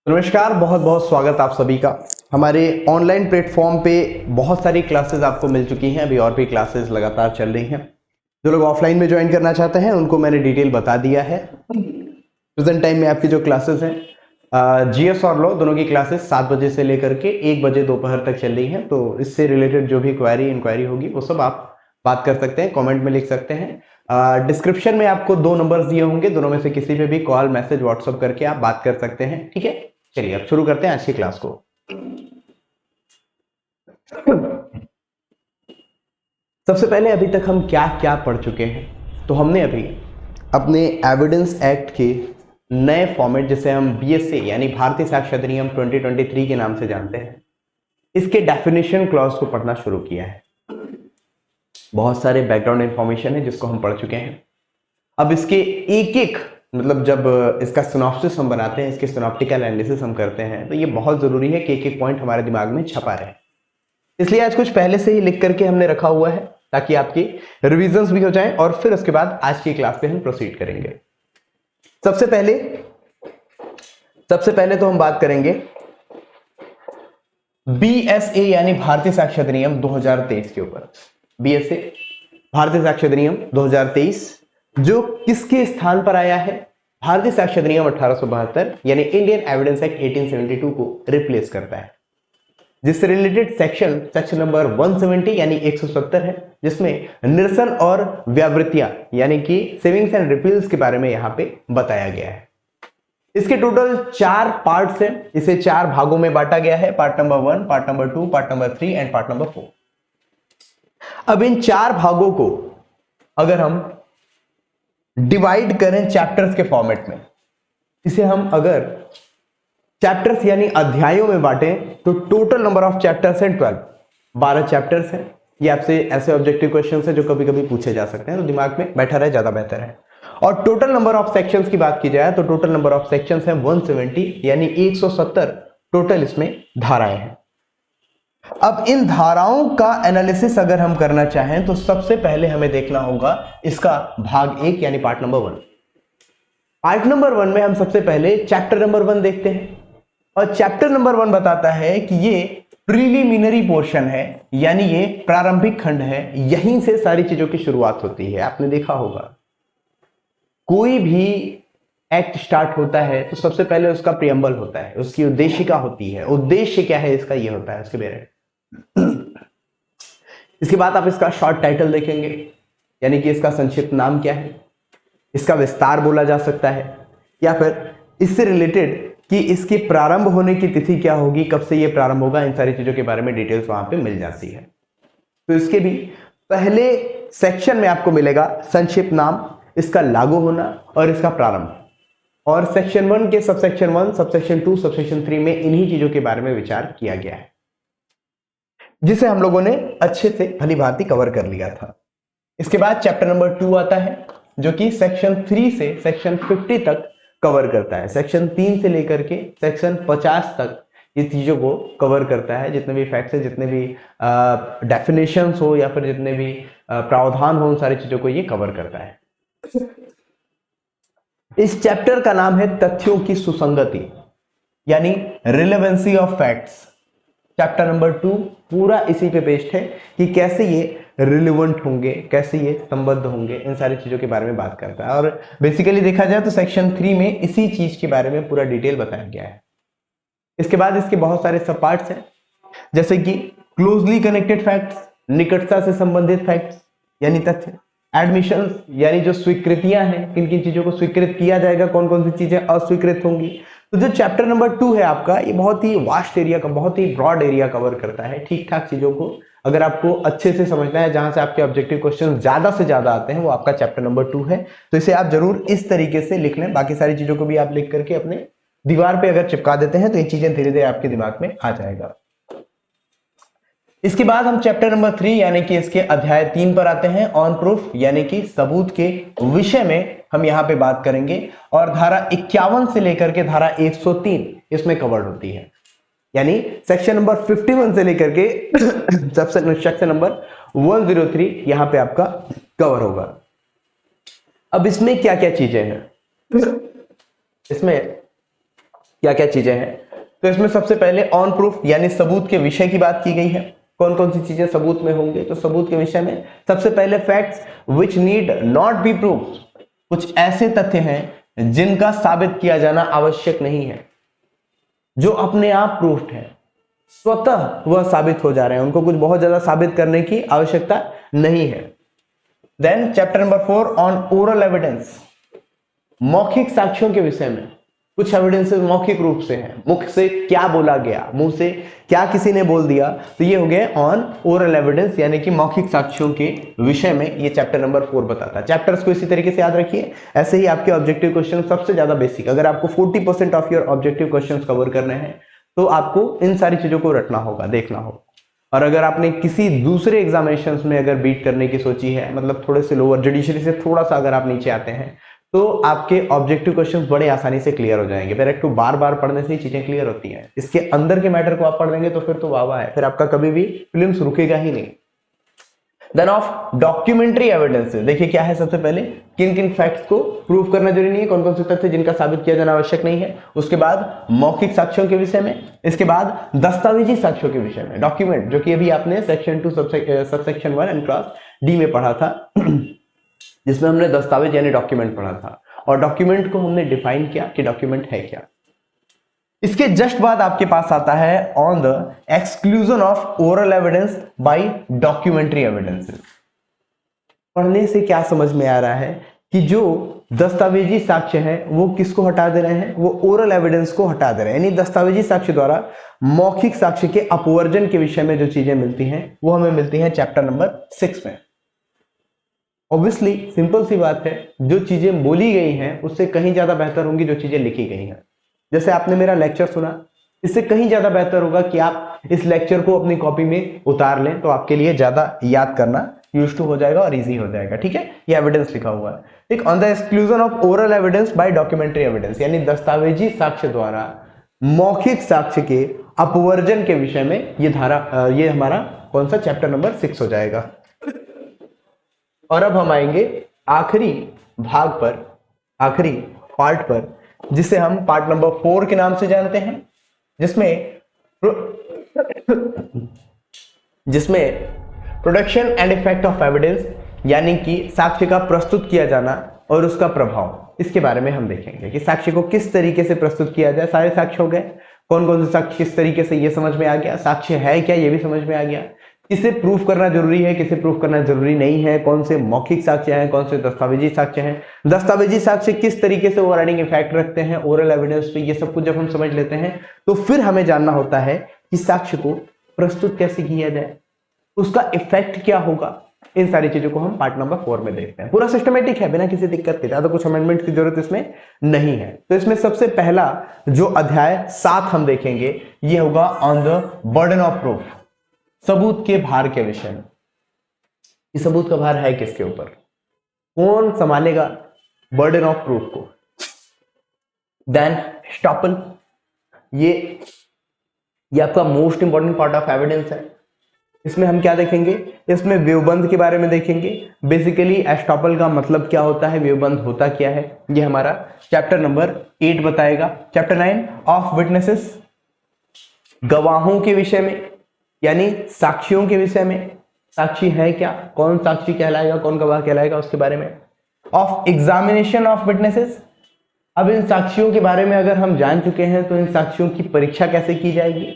नमस्कार, बहुत बहुत स्वागत आप सभी का हमारे ऑनलाइन प्लेटफॉर्म पे। बहुत सारी क्लासेस आपको मिल चुकी हैं, अभी और भी क्लासेस लगातार चल रही हैं। जो लोग ऑफलाइन में ज्वाइन करना चाहते हैं उनको मैंने डिटेल बता दिया है। प्रेजेंट टाइम में आपकी जो क्लासेस हैं जीएस और लॉ दोनों की क्लासेस 7 बजे से लेकर के 1 बजे दोपहर तक चल रही हैं। तो इससे रिलेटेड जो भी इंक्वायरी होगी वो सब आप बात कर सकते हैं, कमेंट में लिख सकते हैं। डिस्क्रिप्शन में आपको 2 नंबर्स दिए होंगे, दोनों में से किसी पे भी कॉल मैसेज व्हाट्सअप करके आप बात कर सकते हैं। ठीक है, चलिए अब शुरू करते हैं आज की क्लास को। सबसे पहले अभी तक हम क्या क्या पढ़ चुके हैं। तो हमने अभी अपने एविडेंस एक्ट के नए फॉर्मेट जिसे हम बीएसए यानी भारतीय साक्ष्य अधिनियम 2023 के नाम से जानते हैं, इसके डेफिनेशन क्लॉज को पढ़ना शुरू किया है। बहुत सारे बैकग्राउंड इंफॉर्मेशन है जिसको हम पढ़ चुके हैं। अब इसके एक एक मतलब जब इसका सिनॉप्सिस हम बनाते हैं, इसके सिनॉप्टिकल एनालिसिस हम करते हैं, तो ये बहुत जरूरी है कि एक एक पॉइंट हमारे दिमाग में छपा रहे। इसलिए आज कुछ पहले से ही लिख करके हमने रखा हुआ है ताकि आपकी रिविजन्स भी हो जाएं और फिर उसके बाद आज की क्लास पे हम प्रोसीड करेंगे। सबसे पहले तो हम बात करेंगे बीएसए यानी भारतीय साक्ष्य अधिनियम 2023 के ऊपर। बीएसए भारतीय साक्ष्य अधिनियम 2023 जो किसके स्थान पर आया है? भारतीय साक्ष्य अधिनियम 1872 यानी इंडियन एविडेंस एक्ट 1872 को रिप्लेस करता है, जिससे रिलेटेड सेक्शन नंबर 170 यानी 170 है, जिसमें निरसन और व्यावृत्तियां यानी कि सेविंग्स एंड रिपील्स के बारे में यहां पे बताया गया है। इसके टोटल 4 पार्ट्स हैं, इसे 4 भागों में बांटा गया है, part number 1, part number 2, part number 3 and part number 4। अब इन 4 भागों को अगर हम डिवाइड करें चैप्टर्स के फॉर्मेट में, इसे हम अगर चैप्टर्स यानी अध्यायों में बांटें तो टोटल नंबर ऑफ चैप्टर्स हैं 12 चैप्टर्स हैं। ये आपसे ऐसे ऑब्जेक्टिव क्वेश्चंस हैं जो कभी कभी पूछे जा सकते हैं, तो दिमाग में बैठा रहे ज्यादा बेहतर है। और टोटल नंबर ऑफ सेक्शंस की बात की जाए तो टोटल नंबर ऑफ सेक्शंस हैं 170 यानी 170 टोटल इसमें धाराएं हैं। अब इन धाराओं का एनालिसिस अगर हम करना चाहें तो सबसे पहले हमें देखना होगा इसका भाग 1 यानी पार्ट नंबर 1। पार्ट नंबर 1 में हम सबसे पहले चैप्टर नंबर 1 देखते हैं, और चैप्टर नंबर 1 बताता है कि ये प्रीलिमिनरी पोर्शन है, यानी ये प्रारंभिक खंड है। यहीं से सारी चीजों की शुरुआत होती है। आपने देखा होगा कोई भी एक्ट स्टार्ट होता है तो सबसे पहले उसका प्रियम्बल होता है, उसकी उद्देशिका होती है। उद्देश्य क्या है इसका, ये होता है उसके बारे में। इसके बाद आप इसका शॉर्ट टाइटल देखेंगे, यानी कि इसका संक्षिप्त नाम क्या है, इसका विस्तार बोला जा सकता है, या फिर इससे रिलेटेड कि इसके प्रारंभ होने की तिथि क्या होगी, कब से ये प्रारंभ होगा, इन सारी चीजों के बारे में डिटेल्स वहां पे मिल जाती है। तो इसके भी पहले सेक्शन में आपको मिलेगा संक्षिप्त नाम, इसका लागू होना और इसका प्रारंभ। और सेक्शन 1 के सबसेक्शन 1, सबसेक्शन 2, सबसेक्शन 3 में इन्हीं चीजों के बारे में विचार किया गया है, जिसे हम लोगों ने अच्छे से भली भांति कवर कर लिया था। इसके बाद चैप्टर नंबर 2 आता है, जो कि सेक्शन 3 से सेक्शन 50 तक कवर करता है। सेक्शन 3 से लेकर के सेक्शन 50 तक ये चीजों को कवर करता है। जितने भी फैक्ट्स है, जितने भी डेफिनेशंस हो या फिर जितने भी प्रावधान हो, उन सारी चीजों को ये कवर करता है। इस चैप्टर का नाम है तथ्यों की सुसंगति, यानी relevancy of facts. Chapter number 2 पूरा इसी पे बेस्ड है कि कैसे ये रिलेवेंट होंगे, कैसे ये संबद्ध होंगे, इन सारी चीजों के बारे में बात करता है। और बेसिकली देखा जाए तो सेक्शन 3 में इसी चीज के बारे में पूरा डिटेल बताया गया है। इसके बाद इसके बहुत सारे सब पार्ट्स हैं, जैसे कि क्लोजली कनेक्टेड फैक्ट्स, निकटता से संबंधित फैक्ट्स यानी तथ्य, एडमिशन यानी जो स्वीकृतियां हैं, किन किन चीजों को स्वीकृत किया जाएगा, कौन कौन सी चीजें अस्वीकृत होंगी। तो जो चैप्टर नंबर 2 है आपका, ये बहुत ही वास्ट एरिया का, बहुत ही ब्रॉड एरिया कवर करता है। ठीक ठाक चीजों को अगर आपको अच्छे से समझना है, जहां से आपके ऑब्जेक्टिव क्वेश्चन ज्यादा से ज्यादा आते हैं, वो आपका चैप्टर नंबर 2 है। तो इसे आप जरूर इस तरीके से लिख लें। बाकी सारी चीजों को भी आप लिख करके अपने दीवार पे अगर चिपका देते हैं तो ये चीजें धीरे धीरे आपके दिमाग में आ जाएगा। इसके बाद हम चैप्टर नंबर 3 यानी कि इसके अध्याय 3 पर आते हैं। ऑन प्रूफ यानी कि सबूत के विषय में हम यहां पे बात करेंगे, और धारा 51 से लेकर के धारा 103 इसमें कवर्ड होती है। यानी सेक्शन नंबर 51 से लेकर के सेक्शन नंबर 103 यहां पे आपका कवर होगा। अब इसमें क्या क्या चीजें हैं? इसमें क्या क्या चीजें हैं। तो इसमें सबसे पहले ऑन प्रूफ यानी सबूत के विषय की बात की गई है। कौन कौन सी चीजें सबूत में होंगे, तो सबूत के विषय में सबसे पहले facts which need not be proof, कुछ ऐसे तथ्य हैं जिनका साबित किया जाना आवश्यक नहीं है, जो अपने आप प्रूफ्ड है, स्वतः वह साबित हो जा रहे हैं, उनको कुछ बहुत ज्यादा साबित करने की आवश्यकता नहीं है। Then chapter number 4 on oral evidence, मौखिक साक्ष्यों के विषय में कुछ एविडेंसेस मौखिक रूप से हैं, मुख से क्या बोला गया, मुंह से क्या किसी ने बोल दिया, तो ये हो गया ऑन ओरल एविडेंस यानी कि मौखिक साक्ष्यों के विषय में ये चैप्टर नंबर 4 बताता है। चैप्टर्स को इसी तरीके से याद रखिए, ऐसे ही आपके ऑब्जेक्टिव क्वेश्चन सबसे ज्यादा बेसिक, अगर आपको 40% of your objective question cover करने हैं तो आपको इन सारी चीजों को रटना होगा, देखना होगा। और अगर आपने किसी दूसरे एग्जामिनेशंस में अगर बीट करने की सोची है, मतलब थोड़े से लोअर जुडिशरी से थोड़ा सा अगर आप नीचे आते हैं, तो आपके ऑब्जेक्टिव क्वेश्चंस बड़े आसानी से क्लियर हो जाएंगे। डायरेक्ट टू बार बार पढ़ने से ही चीजें क्लियर होती हैं, इसके अंदर के मैटर को आप पढ़ लेंगे तो फिर तो वाह वाह है, फिर आपका कभी भी फिल्म्स रुकेगा ही नहीं। देन ऑफ डॉक्यूमेंट्री एविडेंसेस, देखिए क्या है, सबसे पहले किन किन फैक्ट्स को प्रूव करना जरूरी नहीं है, कौन कौन से तथ्य जिनका साबित किया जाना आवश्यक नहीं है, उसके बाद मौखिक साक्ष्यों के विषय में, इसके बाद दस्तावेजी साक्ष्यों के विषय में, डॉक्यूमेंट, जो कि अभी आपने section 2 subsection 1 and class D में पढ़ा था जिसमें हमने दस्तावेज यानी डॉक्यूमेंट पढ़ा था, और डॉक्यूमेंट को हमने डिफाइन किया कि डॉक्यूमेंट है क्या। इसके जस्ट बाद आपके पास आता है on the exclusion of oral evidence bye documentary evidences. पढ़ने से क्या समझ में आ रहा है कि जो दस्तावेजी साक्ष्य है वो किसको हटा दे रहे हैं, वो ओरल एविडेंस को हटा दे रहे हैं, यानी दस्तावेजी साक्ष्य द्वारा मौखिक साक्ष्य के अपवर्जन के विषय में जो चीजें मिलती हैं वो हमें मिलती हैं चैप्टर नंबर 6 में। ऑब्वियसली सिंपल सी बात है, जो चीजें बोली गई हैं उससे कहीं ज्यादा बेहतर होंगी जो चीजें लिखी गई हैं। जैसे आपने मेरा लेक्चर सुना, इससे कहीं ज्यादा बेहतर होगा कि आप इस लेक्चर को अपनी कॉपी में उतार लें, तो आपके लिए ज्यादा याद करना यूज टू हो जाएगा और इजी हो जाएगा। ठीक है, ये एविडेंस लिखा हुआ है। ठीक, on the exclusion of oral evidence bye documentary evidence, यानी दस्तावेजी साक्ष्य द्वारा मौखिक साक्ष्य के अपवर्जन के विषय में ये धारा, ये हमारा कौन सा चैप्टर नंबर 6 हो जाएगा। और अब हम आएंगे आखिरी भाग पर, आखिरी पार्ट पर, जिसे हम पार्ट नंबर 4 के नाम से जानते हैं, जिसमें production and effect of evidence, यानी कि साक्ष्य का प्रस्तुत किया जाना और उसका प्रभाव, इसके बारे में हम देखेंगे कि साक्ष्य को किस तरीके से प्रस्तुत किया जाए। सारे साक्ष्य हो गए, कौन कौन से साक्ष्य किस तरीके से, ये समझ में आ गया, साक्ष्य है क्या ये भी समझ में आ गया, किसे प्रूफ करना जरूरी है किसे प्रूफ करना जरूरी नहीं है, कौन से मौखिक साक्ष्य हैं, कौन से दस्तावेजी साक्ष्य हैं, दस्तावेजी साक्ष्य किस तरीके से ओवरराइडिंग इफेक्ट रखते हैं ओरल एविडेंस पे, ये सब कुछ जब हम समझ लेते हैं तो फिर हमें जानना होता है कि साक्ष्य को प्रस्तुत कैसे किया जाए, उसका इफेक्ट क्या होगा। इन सारी चीजों को हम पार्ट नंबर 4 में देखते हैं। पूरा सिस्टमेटिक है, बिना किसी दिक्कत के, ज्यादा कुछ अमेंडमेंट की जरूरत इसमें नहीं है। तो इसमें सबसे पहला जो अध्याय 7 हम देखेंगे ये होगा on the burden of proof, सबूत के भार के विषय में। इस सबूत का भार है किसके ऊपर, कौन संभालेगा बर्डन ऑफ प्रूफ को। देन स्टॉपल, ये आपका most important part of evidence है। इसमें हम क्या देखेंगे, इसमें व्यूबंध के बारे में देखेंगे। बेसिकली एस्टॉपल का मतलब क्या होता है, व्यूबंध होता क्या है, ये हमारा चैप्टर नंबर 8 बताएगा। चैप्टर 9 ऑफ विटनेसेस, गवाहों के विषय में यानी साक्षियों के विषय में, साक्षी है क्या, कौन साक्षी कहलाएगा, कौन गवाह कहलाएगा, उसके बारे में। ऑफ एग्जामिनेशन ऑफ विटनेसेस, अब इन साक्षियों के बारे में अगर हम जान चुके हैं तो इन साक्षियों की परीक्षा कैसे की जाएगी,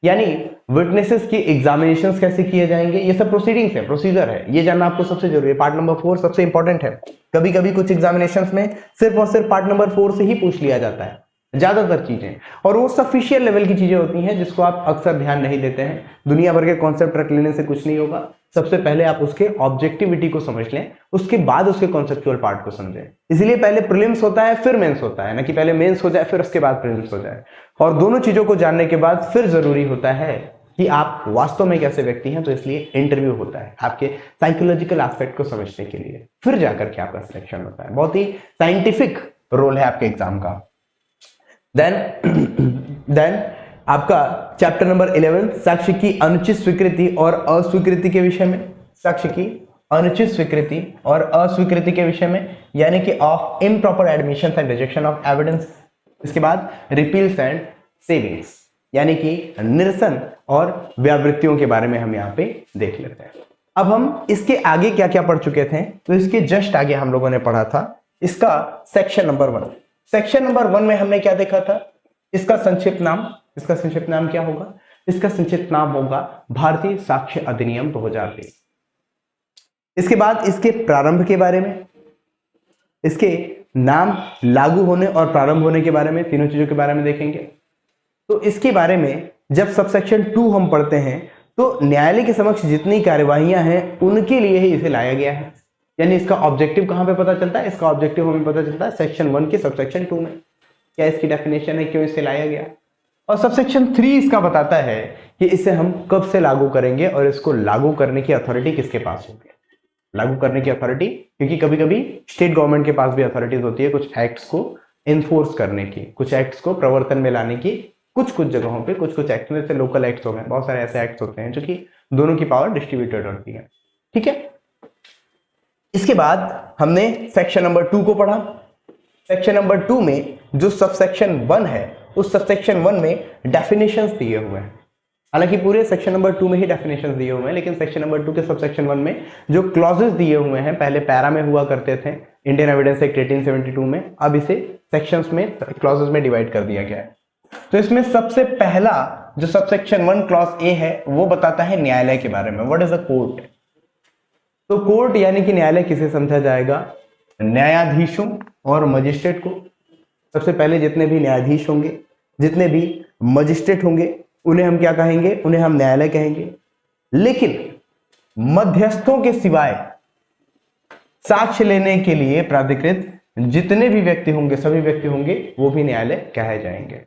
यानी विटनेसेस की एग्जामिनेशंस कैसे किए जाएंगे, ये सब प्रोसीडिंग्स है, प्रोसीजर है, ये जानना आपको सबसे जरूरी है। पार्ट नंबर 4 सबसे इंपॉर्टेंट है। कभी कभी कुछ एग्जामिनेशंस में सिर्फ और सिर्फ पार्ट नंबर 4 से ही पूछ लिया जाता है ज्यादातर चीजें, और वो सफिशिएंट लेवल की चीजें होती हैं जिसको आप अक्सर ध्यान नहीं देते हैं। दुनिया भर के कॉन्सेप्ट रख लेने से कुछ नहीं होगा, सबसे पहले आप उसके ऑब्जेक्टिविटी को समझ लें, उसके बाद उसके कॉन्सेप्चुअल पार्ट को समझें। इसलिए पहले प्रीलिम्स होता है फिर मेंस होता है, ना कि पहले मेंस हो जाए फिर उसके बाद प्रीलिम्स हो जाए। और दोनों चीजों को जानने के बाद फिर जरूरी होता है कि आप वास्तव में कैसे व्यक्ति हैं, तो इसलिए इंटरव्यू होता है आपके साइकोलॉजिकल एस्पेक्ट को समझने के लिए, फिर जाकर के आपका सिलेक्शन होता है। बहुत ही साइंटिफिक रोल है आपके एग्जाम का। देन आपका चैप्टर नंबर 11 साक्ष्य की अनुचित स्वीकृति और अस्वीकृति के विषय में, साक्ष्य की अनुचित स्वीकृति और अस्वीकृति के विषय में, यानी कि of improper admission and rejection of evidence, इसके बाद रिपील्स एंड सेविंग्स, यानी कि निरसन और व्यावृत्तियों के बारे में हम यहाँ पे देख लेते हैं। अब हम इसके आगे क्या क्या पढ़ चुके थे, तो इसके जस्ट आगे हम लोगों ने पढ़ा था इसका सेक्शन नंबर 1। सेक्शन नंबर 1 में हमने क्या देखा था, इसका संक्षिप्त नाम क्या होगा, इसका संक्षिप्त नाम होगा भारतीय साक्ष्य अधिनियम 2023। इसके बाद इसके प्रारंभ के बारे में, इसके नाम, लागू होने और प्रारंभ होने के बारे में, तीनों चीजों के बारे में देखेंगे। तो इसके बारे में जब सबसेक्शन 2 हम पढ़ते हैं तो न्यायालय के समक्ष जितनी कार्यवाहियां हैं उनके लिए ही इसे लाया गया है। यानी इसका ऑब्जेक्टिव कहां पे पता चलता है, इसका ऑब्जेक्टिव हमें पता चलता है सेक्शन 1 के सबसेक्शन 2 में, क्या इसकी डेफिनेशन है, क्यों इसे लाया गया। और सबसेक्शन 3 इसका बताता है कि इसे हम कब से लागू करेंगे और इसको लागू करने की अथॉरिटी किसके पास होगी। लागू करने की अथॉरिटी, क्योंकि कभी कभी स्टेट गवर्नमेंट के पास भी अथॉरिटीज होती है कुछ एक्ट्स को इन्फोर्स करने की, कुछ एक्ट्स को प्रवर्तन में लाने की, कुछ जगहों पे कुछ एक्ट, जैसे लोकल एक्ट्स हो गए, बहुत सारे ऐसे एक्ट्स होते हैं जो कि दोनों की पावर डिस्ट्रीब्यूटेड होती है। ठीक है, इसके बाद हमने सेक्शन नंबर 2 को पढ़ा। सेक्शन नंबर 2 में जो सबसेक्शन 1 है, उस सबसेक्शन 1 में डेफिनेशंस दिए हुए हैं। हालांकि पूरे सेक्शन नंबर 2 में ही डेफिनेशंस दिए हुए हैं, लेकिन सेक्शन नंबर 2 के सबसेक्शन 1 में जो क्लॉजेस दिए हुए हैं, पहले पैरा में हुआ करते थे इंडियन एविडेंस एक्ट 1872 में, अब इसे सेक्शंस में, क्लॉजेस में डिवाइड कर दिया गया है। तो इसमें सबसे पहला जो सबसेक्शन 1 क्लॉज ए है वो बताता है न्यायालय के बारे में, व्हाट इज अ कोर्ट। तो कोर्ट यानी कि न्यायालय किसे समझा जाएगा, न्यायाधीशों और मजिस्ट्रेट को। सबसे पहले जितने भी न्यायाधीश होंगे, जितने भी मजिस्ट्रेट होंगे, उन्हें हम क्या कहेंगे, उन्हें हम न्यायालय कहेंगे। लेकिन मध्यस्थों के सिवाय साक्ष्य लेने के लिए प्राधिकृत जितने भी व्यक्ति होंगे, सभी व्यक्ति होंगे, वो भी न्यायालय कहे जाएंगे।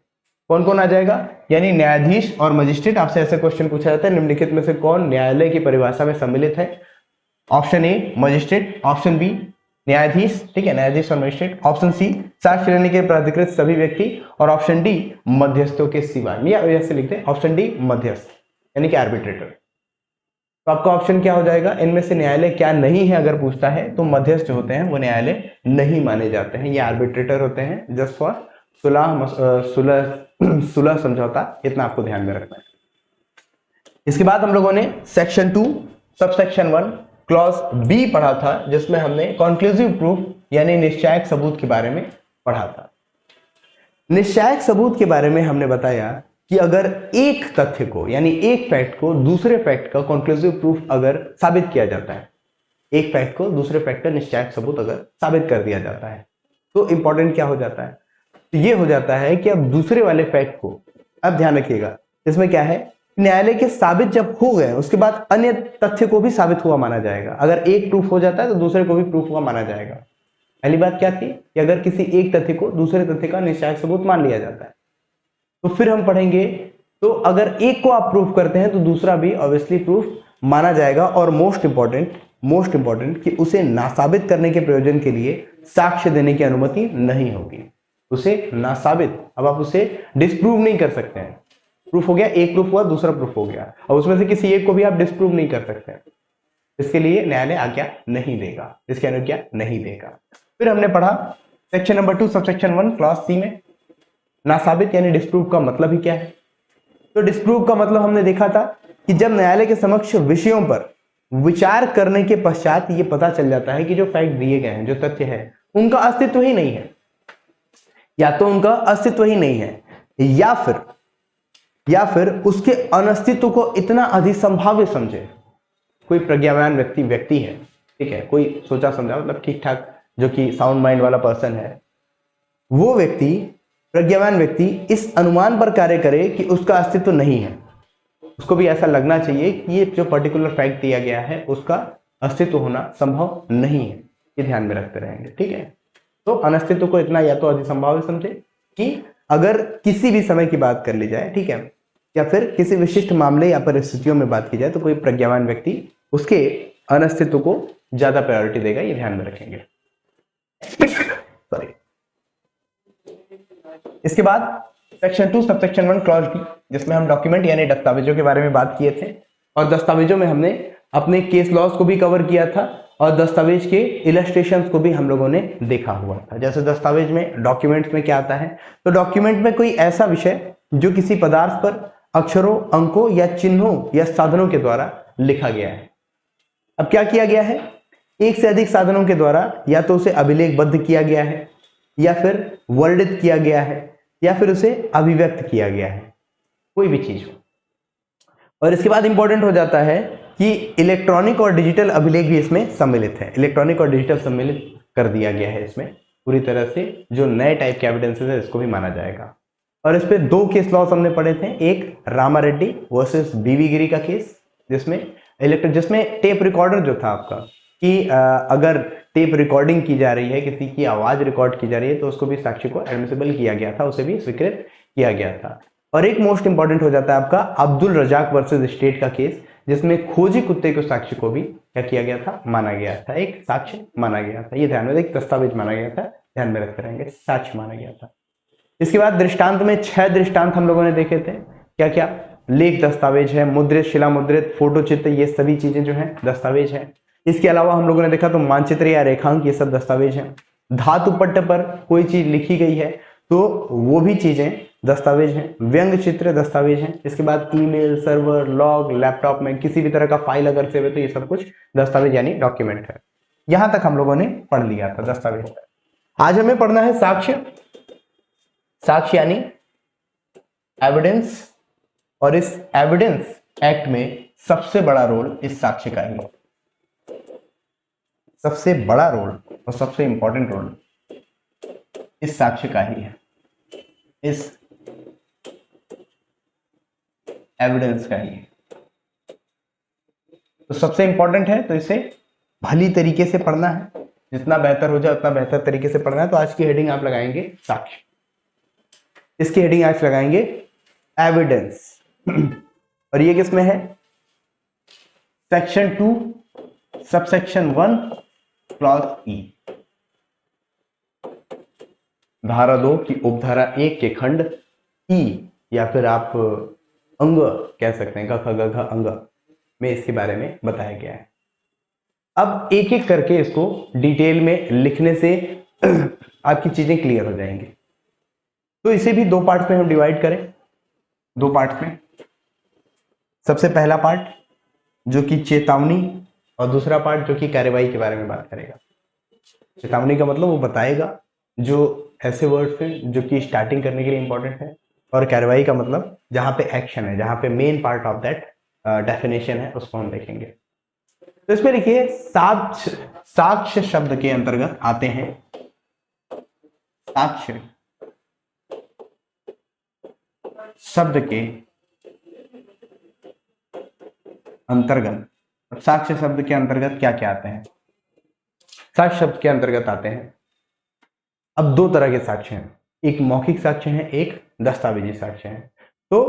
कौन कौन आ जाएगा, यानी न्यायाधीश और मजिस्ट्रेट। आपसे ऐसे क्वेश्चन पूछा जाता है, निम्नलिखित में से कौन न्यायालय की परिभाषा में सम्मिलित है। Option A magistrate, option B न्यायाधीश, ठीक है, न्यायाधीश और मजिस्ट्रेट, ऑप्शन सी साक्ष्य लेने के प्राधिकृत सभी व्यक्ति, और ऑप्शन डी मध्यस्थों के सिवाय, या ऐसे लिखते हैं ऑप्शन डी मध्यस्थ यानी कि आर्बिट्रेटर। तो आपका ऑप्शन क्या हो जाएगा, इनमें से न्यायालय क्या नहीं है अगर पूछता है तो मध्यस्थ जो होते हैं वो न्यायालय नहीं माने जाते हैं, ये आर्बिट्रेटर होते हैं जस्ट फॉर सुलह समझौता, इतना आपको ध्यान में रखना है। इसके बाद हम लोगों ने सेक्शन 2 सबसेक्शन 1 क्लॉज बी पढ़ा था, जिसमें हमने कॉन्क्लूसिव प्रूफ यानी निश्चायक सबूत के बारे में पढ़ा था। निश्चायक सबूत के बारे में हमने बताया कि अगर एक तथ्य को यानी एक फैक्ट को दूसरे फैक्ट का कॉन्क्लूसिव प्रूफ अगर साबित किया जाता है, एक फैक्ट को दूसरे फैक्ट का निश्चायक सबूत अगर साबित कर दिया जाता है, तो इंपॉर्टेंट क्या हो जाता है, तो ये हो जाता है कि अब दूसरे वाले फैक्ट को, अब ध्यान रखिएगा इसमें क्या है, न्यायालय के साबित जब हो गए उसके बाद अन्य तथ्य को भी साबित हुआ माना जाएगा। अगर एक प्रूफ हो जाता है तो दूसरे को भी प्रूफ हुआ माना जाएगा। पहली बात क्या थी कि अगर किसी एक तथ्य को दूसरे तथ्य का निश्चायक सबूत मान लिया जाता है, तो फिर हम पढ़ेंगे, तो अगर एक को आप प्रूफ करते हैं तो दूसरा भी ऑब्वियसली प्रूफ माना जाएगा। और मोस्ट इंपॉर्टेंट कि उसे नासाबित करने के प्रयोजन के लिए साक्ष्य देने की अनुमति नहीं होगी। उसे नासाबित, अब आप उसे डिस्प्रूव नहीं कर सकते हैं। प्रूफ हो गया, एक प्रूफ हुआ, दूसरा प्रूफ हो गया, और उसमें से किसी एक को भी आप डिस्प्रूव नहीं कर सकते हैं। इसके लिए न्यायालय आज्ञा नहीं देगा, इसकी अनुज्ञा नहीं देगा। फिर हमने पढ़ा section number 2 subsection 1 clause C में नासाबित यानी डिस्प्रूव का मतलब ही क्या है। तो डिस्प्रूव का मतलब हमने देखा था कि जब न्यायालय के समक्ष विषयों पर विचार करने के पश्चात ये पता चल जाता है कि जो फैक्ट दिए गए हैं, जो तथ्य है, उनका अस्तित्व ही नहीं है, या तो उनका अस्तित्व ही नहीं है, या फिर उसके अनस्तित्व को इतना अधिसंभाव्य समझे। कोई प्रज्ञावान व्यक्ति है, ठीक है, कोई सोचा समझा मतलब ठीक ठाक जो कि साउंड माइंड वाला पर्सन है, वो व्यक्ति, प्रज्ञावान व्यक्ति इस अनुमान पर कार्य करे कि उसका अस्तित्व नहीं है। उसको भी ऐसा लगना चाहिए कि ये जो पर्टिकुलर फैक्ट दिया गया है उसका अस्तित्व होना संभव नहीं है, ये ध्यान में रखते रहेंगे, ठीक है। तो अनस्तित्व को इतना या तो अधिसंभाव्य समझे कि अगर किसी भी समय की बात कर ली जाए, ठीक है, या फिर किसी विशिष्ट मामले या परिस्थितियों में बात की जाए तो कोई प्रज्ञावान व्यक्ति उसके अनस्तित्व को ज्यादा प्रायोरिटी देगा, ये ध्यान में रखेंगे। सॉरी। इसके बाद सेक्शन 2 सबसेक्शन 1 क्लॉज डी, जिसमें हम डॉक्यूमेंट यानी दस्तावेजों के बारे में बात किए थे, और दस्तावेजों में हमने अपने केस लॉज को भी कवर किया था और दस्तावेज के इलस्ट्रेशंस को भी हम लोगों ने देखा हुआ था। जैसे दस्तावेज में, डॉक्यूमेंट्स में क्या आता है, तो डॉक्यूमेंट में कोई ऐसा विषय जो किसी पदार्थ पर अक्षरों, अंकों या चिन्हों या साधनों के द्वारा लिखा गया है। अब क्या किया गया है, एक से अधिक साधनों के द्वारा या तो उसे अभिलेखबद्ध किया गया है, या फिर वर्णित किया गया है, या फिर उसे अभिव्यक्त किया गया है, कोई भी चीज हो। और इसके बाद इंपॉर्टेंट हो जाता है कि इलेक्ट्रॉनिक और डिजिटल अभिलेख भी इसमें सम्मिलित है। इलेक्ट्रॉनिक और डिजिटल सम्मिलित कर दिया गया है इसमें पूरी तरह से। जो नए टाइप के एविडेंसेस है इसको भी माना जाएगा। और इस पे 2 केस लॉस हमने पढ़े थे, एक रामा रेड्डी वर्सेस बीवी गिरी का केस, जिसमें टेप रिकॉर्डर जो था आपका, कि अगर टेप रिकॉर्डिंग की जा रही है, किसी की आवाज रिकॉर्ड की जा रही है, तो उसको भी साक्ष्य को एडमिसिबल किया गया था, उसे भी स्वीकृत किया गया था। और एक मोस्ट इंपॉर्टेंट हो जाता है आपका अब्दुल रजाक वर्सेस स्टेट का केस, जिसमें खोजी कुत्ते के साक्ष्य को भी क्या किया गया था, माना गया था, एक साक्ष्य माना गया था। ये ध्यान में, एक दस्तावेज माना गया था, ध्यान में रखते रहेंगे, साक्ष्य माना गया था। इसके बाद दृष्टांत में 6 दृष्टांत हम लोगों ने देखे थे। क्या क्या? लेख दस्तावेज है, मुद्रित, शिला मुद्रित, फोटो चित्र, ये सभी चीजें जो है दस्तावेज है। इसके अलावा हम लोगों ने देखा तो मानचित्र या रेखांक, ये सब दस्तावेज है। धातु पट्ट पर कोई चीज लिखी गई है तो वो भी चीजें दस्तावेज हैं। व्यंग चित्र दस्तावेज हैं। इसके बाद ईमेल, सर्वर, लॉग, लैपटॉप में किसी भी तरह का फाइल अगर सेव है तो ये सब कुछ दस्तावेज यानी डॉक्यूमेंट है। यहां तक हम लोगों ने पढ़ लिया था दस्तावेज। आज हमें पढ़ना है साक्ष्य। साक्ष्य यानी एविडेंस, और इस एविडेंस एक्ट में सबसे बड़ा रोल इस साक्ष्य का ही है। सबसे बड़ा रोल और सबसे इंपॉर्टेंट रोल इस साक्ष्य का ही है, इस एविडेंस का ही है। तो सबसे इंपॉर्टेंट है, तो इसे भली तरीके से पढ़ना है, जितना बेहतर हो जाए उतना बेहतर तरीके से पढ़ना है। तो आज की हेडिंग आप लगाएंगे साक्ष्य, इसकी हेडिंग आज लगाएंगे एविडेंस। और ये किसमें है? सेक्शन 2 सबसेक्शन 1 क्लॉज ई, धारा 2 की उपधारा 1 के खंड ई, या फिर आप अंग कह सकते हैं, ग ख ग घ अंग में इसके बारे में बताया गया है। अब एक एक करके इसको डिटेल में लिखने से आपकी चीजें क्लियर हो जाएंगी। तो इसे भी 2 पार्ट में हम डिवाइड करें, 2 पार्ट में। सबसे पहला पार्ट जो कि चेतावनी, और दूसरा पार्ट जो कि कार्यवाही के बारे में बात करेगा। चेतावनी का मतलब वो बताएगा जो ऐसे वर्ड्स हैं जो कि स्टार्टिंग करने के लिए इंपॉर्टेंट है, और कार्यवाही का मतलब जहां पे एक्शन है, जहां पे main part of that definition है, उसको हम देखेंगे। तो इसमें देखिए साक्ष्य शब्द के अंतर्गत आते हैं, साक्ष्य शब्द के अंतर्गत, साक्ष्य शब्द के अंतर्गत क्या क्या आते हैं? साक्ष्य शब्द के अंतर्गत आते हैं, अब 2 तरह के साक्ष्य हैं, एक मौखिक साक्ष्य है, एक दस्तावेजी साक्ष्य है। तो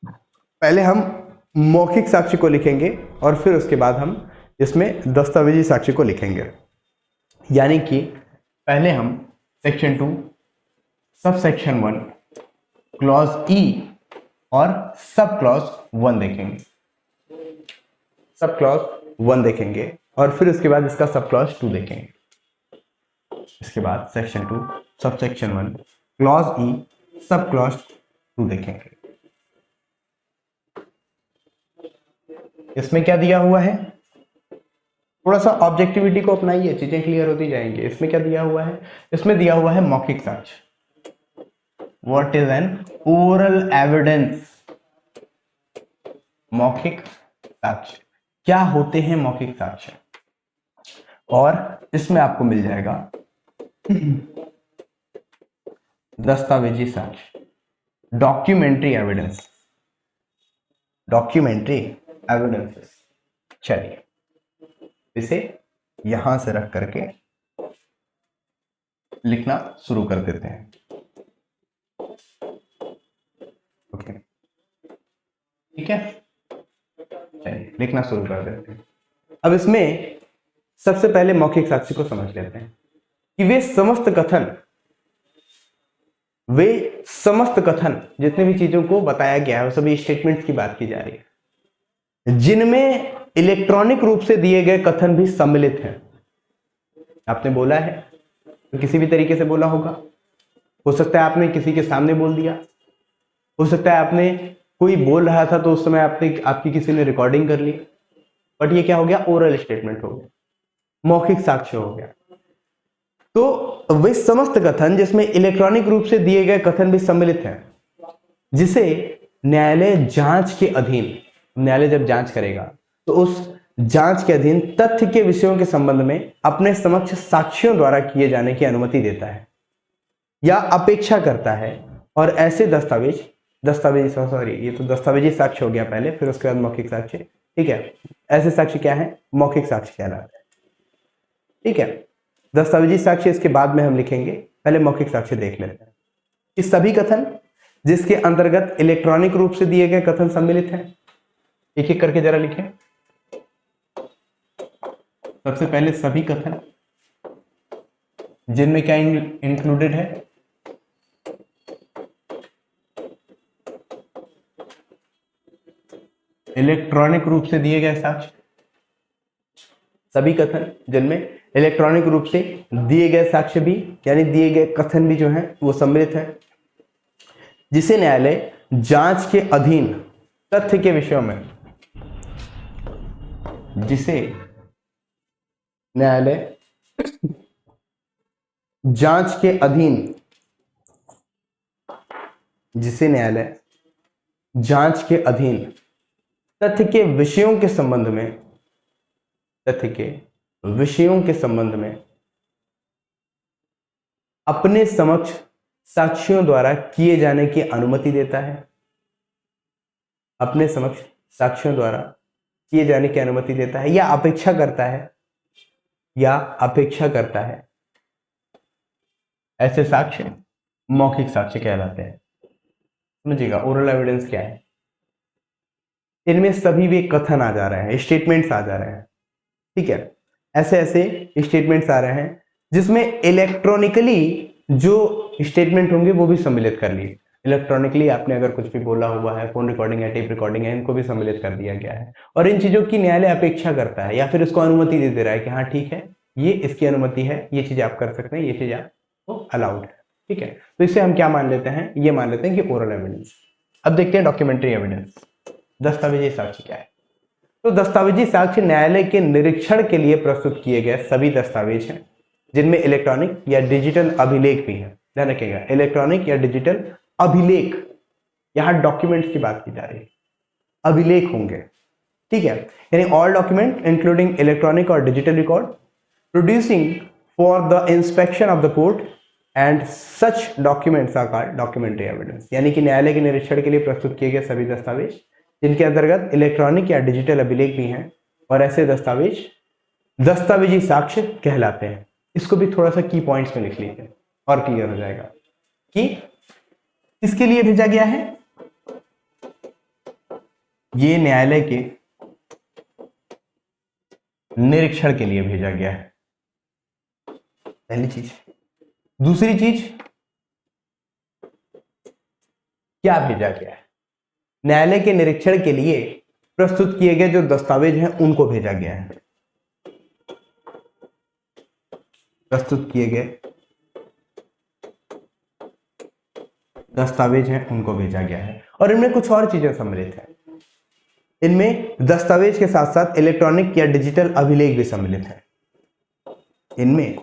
पहले हम मौखिक साक्ष्य को लिखेंगे और फिर उसके बाद हम इसमें दस्तावेजी साक्ष्य को लिखेंगे। यानी कि पहले हम सेक्शन 2 सब सेक्शन 1 क्लॉज ई और सब क्लॉज 1 देखेंगे, सब क्लॉज 1 देखेंगे, और फिर उसके बाद इसका सब क्लॉज 2 देखेंगे। इसके बाद सेक्शन 2 सब सेक्शन 1 क्लॉज ई सब क्लॉज 2 देखेंगे। इसमें क्या दिया हुआ है? थोड़ा सा ऑब्जेक्टिविटी को अपनाइए, चीजें क्लियर होती जाएंगी। इसमें क्या दिया हुआ है? इसमें दिया हुआ है मौखिक साक्ष्य। What is an oral evidence? मौखिक साक्ष्य क्या होते हैं? मौखिक साक्ष्य, और इसमें आपको मिल जाएगा दस्तावेजी साक्ष्य, डॉक्यूमेंट्री एविडेंस, डॉक्यूमेंट्री एविडेंसेस। चलिए इसे यहां से रख करके लिखना शुरू कर देते हैं। ओके, ठीक है, चलिए लिखना शुरू कर देते हैं। अब इसमें सबसे पहले मौखिक साक्ष्य को समझ लेते हैं कि वे समस्त कथन जितने भी चीजों को बताया गया है, वो सभी स्टेटमेंट्स की बात की जा रही है। जिनमें इलेक्ट्रॉनिक रूप से दिए गए कथन भी सम्मिलित हैं। आपने बोला है तो किसी भी तरीके से बोला होगा, हो सकता है आपने किसी के सामने बोल दिया, हो सकता है आपने कोई बोल रहा था तो उस समय आपकी किसी ने रिकॉर्डिंग कर ली, बट ये क्या हो गया, ओरल स्टेटमेंट हो गया, मौखिक साक्ष्य हो गया। तो वे समस्त कथन जिसमें इलेक्ट्रॉनिक रूप से दिए गए कथन भी सम्मिलित हैं, जिसे न्यायालय जांच के अधीन, न्यायालय जब जांच करेगा तो उस जांच के अधीन तथ्य के विषयों के संबंध में अपने समक्ष साक्ष्यों द्वारा किए जाने की अनुमति देता है या अपेक्षा करता है। और ऐसे ये तो दस्तावेजी साक्ष्य हो गया पहले, फिर उसके बाद मौखिक साक्ष्य, ठीक है। ऐसे साक्ष्य क्या है, मौखिक साक्ष्य कहलाते हैं, ठीक है। दस्तावेजी साक्ष्य इसके बाद में हम लिखेंगे, पहले मौखिक साक्ष्य देख लेते हैं। कि सभी कथन जिसके अंतर्गत इलेक्ट्रॉनिक रूप से दिए गए कथन सम्मिलित हैं, एक एक करके जरा लिखें। सबसे पहले सभी कथन जिनमें क्या इंक्लूडेड है, इलेक्ट्रॉनिक रूप से दिए गए साक्ष्य, सभी कथन जिनमें इलेक्ट्रॉनिक रूप से दिए गए साक्ष्य भी यानी दिए गए कथन भी जो हैं वो सम्मिलित हैं, जिसे न्यायालय जांच के अधीन तथ्य के विषयों में, जिसे न्यायालय जांच के अधीन, जिसे न्यायालय जांच के अधीन तथ्य के विषयों के संबंध में, तथ्य के विषयों के संबंध में अपने समक्ष साक्ष्यों द्वारा किए जाने की अनुमति देता है, अपने समक्ष साक्ष्यों द्वारा किए जाने की अनुमति देता है या अपेक्षा करता है, या अपेक्षा करता है। ऐसे साक्ष्य मौखिक साक्ष्य कहलाते हैं। समझिएगा ओरल एविडेंस क्या है, इनमें सभी वे कथन आ जा रहे हैं, स्टेटमेंट्स आ जा रहे हैं, ठीक है। ऐसे ऐसे स्टेटमेंट्स आ रहे हैं जिसमें इलेक्ट्रॉनिकली जो स्टेटमेंट होंगे वो भी सम्मिलित कर लिए। इलेक्ट्रॉनिकली आपने अगर कुछ भी बोला हुआ है, फोन रिकॉर्डिंग है, टेप रिकॉर्डिंग है, इनको भी सम्मिलित कर दिया गया है। और इन चीजों की न्यायालय अपेक्षा करता है या फिर इसको अनुमति दे रहा है कि हाँ ठीक है, ये इसकी अनुमति है, ये चीज आप कर सकते हैं, ये चीज आपको अलाउड है, ठीक है। तो इसे हम क्या मान लेते हैं, ये मान लेते हैं कि ओरल एविडेंस। अब देखते हैं डॉक्यूमेंट्री एविडेंस, दस्तावेजी साक्ष्य क्या है। तो दस्तावेजी साक्ष्य न्यायालय के निरीक्षण के लिए प्रस्तुत किए गए सभी दस्तावेज हैं जिनमें इलेक्ट्रॉनिक या डिजिटल अभिलेख भी है। ध्यान रखिएगा, इलेक्ट्रॉनिक या डिजिटल अभिलेख, यहां डॉक्यूमेंट्स की बात की जा रही है, अभिलेख होंगे, ठीक है। यानी ऑल डॉक्यूमेंट इंक्लूडिंग इलेक्ट्रॉनिक और digital record producing for the inspection of the court and such documents are called documentary evidence. यानी कि न्यायालय के निरीक्षण के लिए प्रस्तुत किए गए सभी दस्तावेज जिनके अंतर्गत इलेक्ट्रॉनिक या डिजिटल अभिलेख भी हैं, और ऐसे दस्तावेज दस्तावेजी साक्ष्य कहलाते हैं। इसको भी थोड़ा सा की पॉइंट्स में लिख लीजिए और क्लियर हो जाएगा कि किसके लिए भेजा गया है। ये न्यायालय के निरीक्षण के लिए भेजा गया है, पहली चीज। दूसरी चीज, क्या भेजा गया है, न्यायालय के निरीक्षण के लिए प्रस्तुत किए गए जो दस्तावेज हैं उनको भेजा गया है, प्रस्तुत किए गए दस्तावेज हैं उनको भेजा गया है। और इनमें कुछ और चीजें सम्मिलित हैं, इनमें दस्तावेज के साथ साथ इलेक्ट्रॉनिक या डिजिटल अभिलेख भी सम्मिलित है। इनमें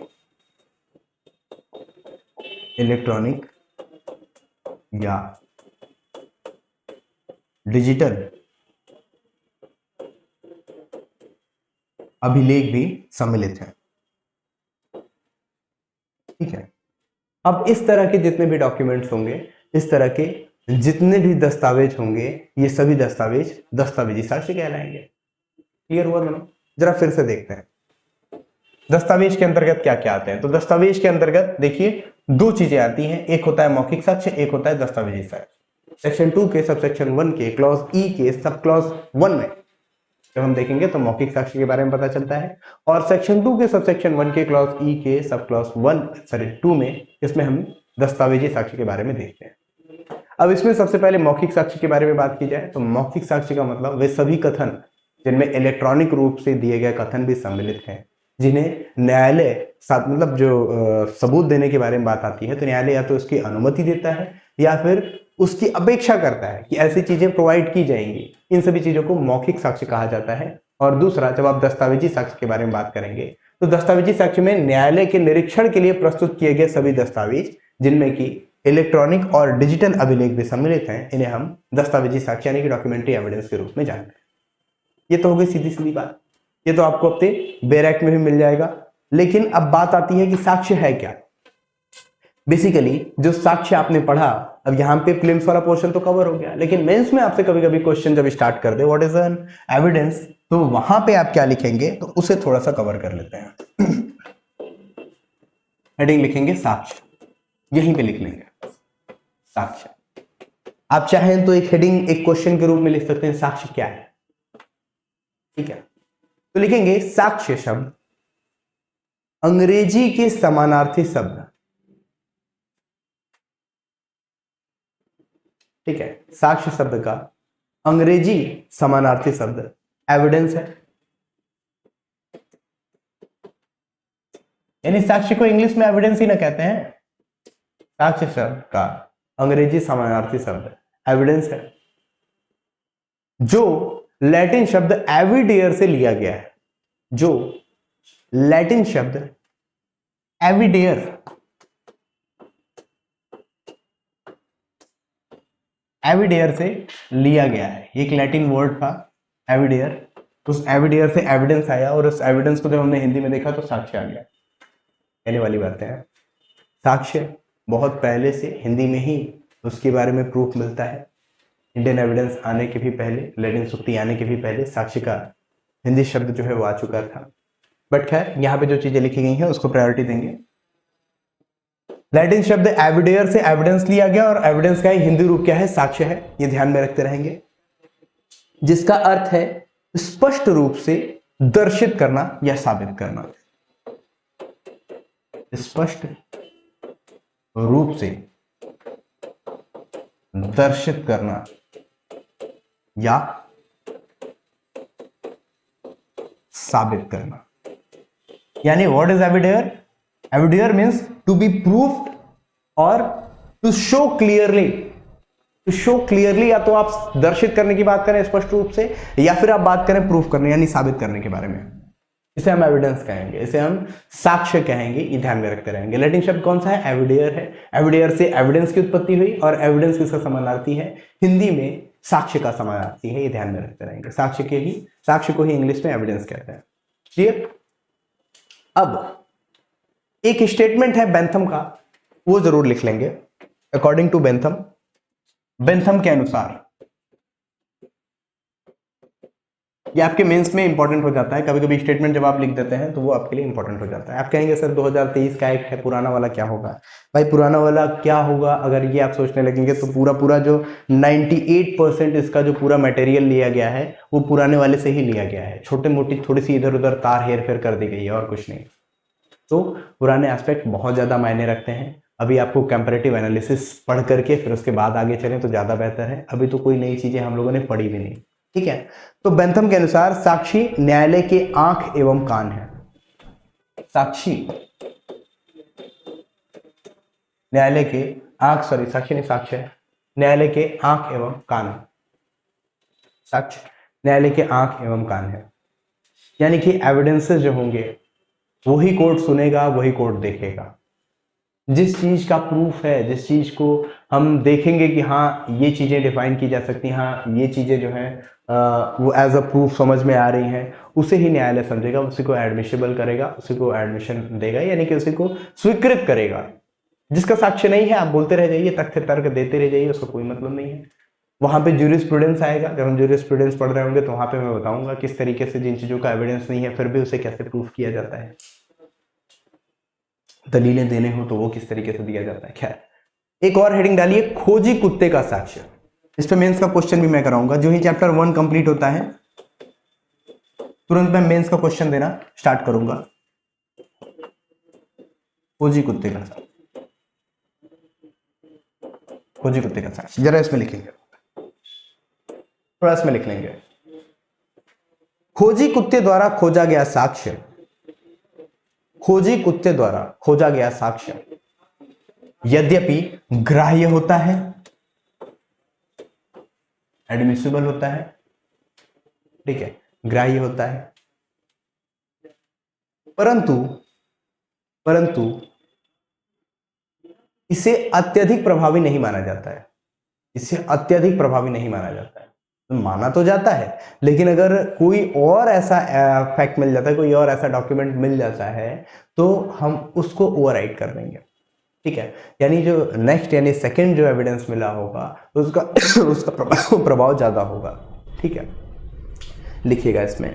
इलेक्ट्रॉनिक या डिजिटल अभिलेख भी सम्मिलित है, ठीक है। अब इस तरह के जितने भी डॉक्यूमेंट्स होंगे, इस तरह के जितने भी दस्तावेज होंगे, ये सभी दस्तावेज दस्तावेजी साक्ष्य कहलाएंगे। क्लियर हुआ दोनों? जरा फिर से देखते हैं दस्तावेज के अंतर्गत क्या क्या आते हैं। तो दस्तावेज के अंतर्गत देखिए दो चीजें आती हैं, एक होता है मौखिक साक्ष्य, एक होता है दस्तावेजी साक्ष्य। सेक्शन 2 के सबसेक्शन 1 के क्लॉज ई के सब क्लॉज 1 में जब हम देखेंगे तो मौखिक साक्ष्य के बारे में पता चलता है, और सेक्शन 2 के सबसेक्शन 1 के क्लॉज ई के सब क्लॉज 2 में इसमें हम दस्तावेजी साक्ष्य के बारे में देखते हैं। अब इसमें सबसे पहले मौखिक साक्ष्य के बारे में बात की जाए तो मौखिक साक्ष्य का मतलब वे सभी कथन जिनमें इलेक्ट्रॉनिक रूप से दिए गए कथन भी सम्मिलित हैं, जिन्हें न्यायालय मतलब जो सबूत देने के बारे में बात आती है तो न्यायालय या तो उसकी अनुमति देता है या फिर उसकी अपेक्षा करता है कि ऐसी चीजें प्रोवाइड की जाएंगी। इन सभी चीजों को मौखिक साक्ष्य कहा जाता है। और दूसरा, जब आप दस्तावेजी साक्ष्य के बारे में बात करेंगे तो दस्तावेजी साक्ष्य में न्यायालय के निरीक्षण के लिए प्रस्तुत किए गए सभी दस्तावेज, जिनमें कि इलेक्ट्रॉनिक और डिजिटल अभिलेख भी सम्मिलित हैं, इन्हें हम दस्तावेजी साक्ष्य यानी कि डॉक्यूमेंट्री एविडेंस के रूप में जानते हैं। ये तो हो गई सीधी सीधी बात, ये तो आपको अपने बेयर एक्ट में भी मिल जाएगा। लेकिन अब बात आती है कि साक्ष्य है क्या। बेसिकली जो साक्ष्य आपने पढ़ा, अब यहाँ पे प्रीलिम्स वाला पोर्शन तो कवर हो गया, लेकिन मेंस में आपसे कभी कभी क्वेश्चन जब स्टार्ट कर दे व्हाट इज एन एविडेंस, तो वहां पे आप क्या लिखेंगे तो उसे थोड़ा सा कवर कर लेते हैं। हेडिंग लिखेंगे साक्ष्य, यहीं पे लिख लेंगे साक्ष्य। आप चाहें तो एक हेडिंग एक क्वेश्चन के रूप में लिख सकते हैं, साक्ष्य क्या है। ठीक है, तो लिखेंगे साक्ष्य शब्द अंग्रेजी के समानार्थी शब्द। ठीक है, साक्ष्य शब्द का अंग्रेजी समानार्थी शब्द एविडेंस है। यानी साक्ष्य को इंग्लिश में एविडेंस ही ना कहते हैं, साक्ष्य शब्द का अंग्रेजी समानार्थी शब्द एविडेंस है, जो लैटिन शब्द एविडेयर से लिया गया है। जो लैटिन शब्द एविडेयर से लिया गया है, एक लैटिन वर्ड था एविडेयर, उस एविडेयर से एविडेंस आया और उस एविडेंस को जब हमने हिंदी में देखा तो साक्ष्य आ गया। कहने वाली बातें हैं, साक्ष्य बहुत पहले से हिंदी में ही उसके बारे में प्रूफ मिलता है। इंडियन एविडेंस आने के भी पहले, लैटिन सुक्ति आने के भी पहले साक्ष्य का हिंदी शब्द जो है वो आ चुका था। बट खैर यहाँ पे जो चीजें लिखी गई हैं उसको प्रायोरिटी देंगे। लैटिन शब्द एविडेयर से एविडेंस लिया गया और एविडेंस का हिंदी रूप क्या है, साक्ष्य है, ये ध्यान में रखते रहेंगे, जिसका अर्थ है स्पष्ट रूप से दर्शित करना या साबित करना। स्पष्ट रूप से दर्शित करना या साबित करना। यानी what is evidere? Evidere means to be proved और to show clearly. To show clearly, या तो आप दर्शित करने की बात करें स्पष्ट रूप से, या फिर आप बात करें प्रूफ करने यानी साबित करने के बारे में, इसे हम एविडेंस कहेंगे, इसे हम साक्ष्य कहेंगे। ये ध्यान में रखते रहेंगे। लैटिन शब्द कौन सा है? एविडेयर है। एविडेयर से एविडेंस की उत्पत्ति हुई और एविडेंस किसका समानार्थी है? हिंदी में साक्ष्य का समानार्थी है। ये ध्यान में रखते रहेंगे। साक्ष्य को ही इंग्लिश में एविडेंस कहते हैं। क्लियर? अब एक स्टेटमेंट है बेंथम का, वो जरूर लिख लेंगे। अकॉर्डिंग टू बेंथम के अनुसार, ये आपके मेंस में इंपॉर्टेंट हो जाता है। कभी कभी स्टेटमेंट जब आप लिख देते हैं तो वो आपके लिए इंपॉर्टेंट हो जाता है। आप कहेंगे सर 2023 का एक्ट है, पुराना वाला क्या होगा? भाई पुराना वाला क्या होगा अगर ये आप सोचने लगेंगे तो पूरा जो 98% इसका जो पूरा मटेरियल लिया गया है वो पुराने वाले से ही लिया गया है। छोटे मोटी थोड़ी सी इधर उधर तार हेर फेर कर दी गई है और कुछ नहीं। तो पुराने एस्पेक्ट बहुत ज्यादा मायने रखते हैं। अभी आपको कंपैरेटिव एनालिसिस पढ़ करके फिर उसके बाद आगे चलें तो ज्यादा बेहतर है। अभी तो कोई नई चीजें हम लोगों ने पढ़ी भी नहीं। ठीक है, तो बेंथम के अनुसार साक्षी न्यायालय के आंख एवं कान है। साक्षी न्यायालय के साक्षी नहीं, साक्ष्य है, न्यायालय के आंख एवं कान है। साक्ष्य न्यायालय के आंख एवं कान है, यानी कि एविडेंसेस जो होंगे वही कोर्ट सुनेगा, वही कोर्ट देखेगा। जिस चीज का प्रूफ है, जिस चीज को हम देखेंगे कि हाँ ये चीजें डिफाइन की जा सकती हैं, हाँ ये चीजें जो है वो एज अ प्रूफ समझ में आ रही हैं, उसे ही न्यायालय समझेगा, उसी को एडमिशेबल करेगा, उसी को एडमिशन देगा, यानी कि उसी को स्वीकृत करेगा। जिसका साक्ष्य नहीं है आप बोलते रह जाइए, तथ्य तर्क देते रह जाइए, उसका कोई मतलब नहीं है। वहां पे ज्यूरिस्प्रूडेंस आएगा। जब हम ज्यूरिस्प्रूडेंस पढ़ रहे होंगे तो वहां पे मैं बताऊंगा किस तरीके से जिन चीजों का एविडेंस नहीं है फिर भी उसे कैसे प्रूफ किया जाता है, दलीलें देने हो तो वो किस तरीके से दिया जाता है। खैर एक और हेडिंग डालिए, खोजी कुत्ते का साक्ष्य। इस पे मेंस का क्वेश्चन भी मैं कराऊंगा। जो ही चैप्टर 1 कंप्लीट होता है तुरंत मैं मेंस का क्वेश्चन देना स्टार्ट करूंगा। खोजी कुत्ते का साक्ष्य, खोजी कुत्ते का साक्ष्य जरा इसमें लिखेंगे, थोड़ा इसमें लिख लेंगे। खोजी कुत्ते द्वारा खोजा गया साक्ष्य, खोजी कुत्ते द्वारा खोजा गया साक्ष्य यद्यपि ग्राह्य होता है, एडमिसिबल होता है, ठीक है, ग्राह्य होता है, परंतु परंतु इसे अत्यधिक प्रभावी नहीं माना जाता है, इसे अत्यधिक प्रभावी नहीं माना जाता है। तो माना तो जाता है, लेकिन अगर कोई और ऐसा फैक्ट मिल जाता है, कोई और ऐसा डॉक्यूमेंट मिल जाता है, तो हम उसको ओवरराइट कर देंगे, ठीक है। यानी जो नेक्स्ट यानी सेकंड जो एविडेंस मिला होगा उसका उसका प्रभाव ज्यादा होगा, ठीक है। लिखिएगा इसमें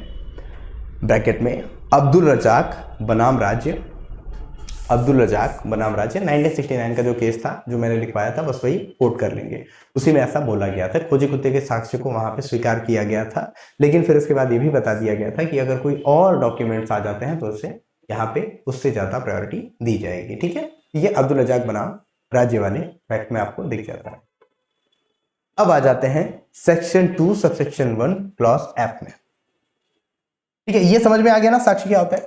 ब्रैकेट में अब्दुल रजाक बनाम राज्य, अब्दुल रजाक बनाम राज्य 1969 का जो केस था जो मैंने लिखवाया था, बस वही कोट कर लेंगे। उसी में ऐसा बोला गया था, खोजी कुत्ते के साक्ष्य को वहां पे स्वीकार किया गया था, लेकिन फिर उसके बाद ये भी बता दिया गया था कि अगर कोई और डॉक्यूमेंट्स आ जाते हैं तो उसे यहाँ पे उससे ज्यादा प्रायोरिटी दी जाएगी, ठीक है। ये अब्दुल रजाक बनाम राज्य वाले फैक्ट में आपको दिख जाता है। अब आ जाते हैं सेक्शन 2 सबसेक्शन 1 क्लॉज एफ में, ठीक है। ये समझ में आ गया ना साक्ष्य क्या होता है,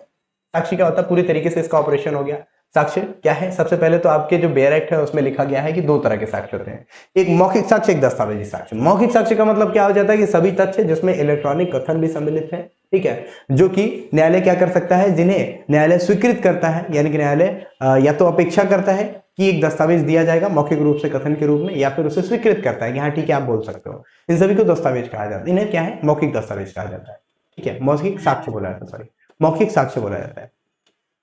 साक्ष्य क्या होता है, पूरी तरीके से इसका ऑपरेशन हो गया। साक्ष्य क्या है, सबसे पहले तो आपके जो बेयर एक्ट है उसमें लिखा गया है कि दो तरह के साक्ष्य होते हैं, एक मौखिक साक्ष्य, एक दस्तावेजी साक्ष्य। मौखिक साक्ष्य का मतलब क्या हो जाता है कि सभी तथ्य जिसमें इलेक्ट्रॉनिक कथन भी सम्मिलित है, ठीक है, जो कि न्यायालय क्या कर सकता है, जिन्हें न्यायालय स्वीकृत करता है, यानी कि न्यायालय या तो अपेक्षा करता है कि एक दस्तावेज दिया जाएगा मौखिक रूप से कथन के रूप में, या फिर उसे स्वीकृत करता है कि हाँ ठीक है आप बोल सकते हो। इन सभी को दस्तावेज कहा जाता है, इन्हें क्या है, मौखिक दस्तावेज कहा जाता है, ठीक है। मौखिक साक्ष्य बोला जाता है, सॉरी मौखिक साक्ष्य बोला जाता है।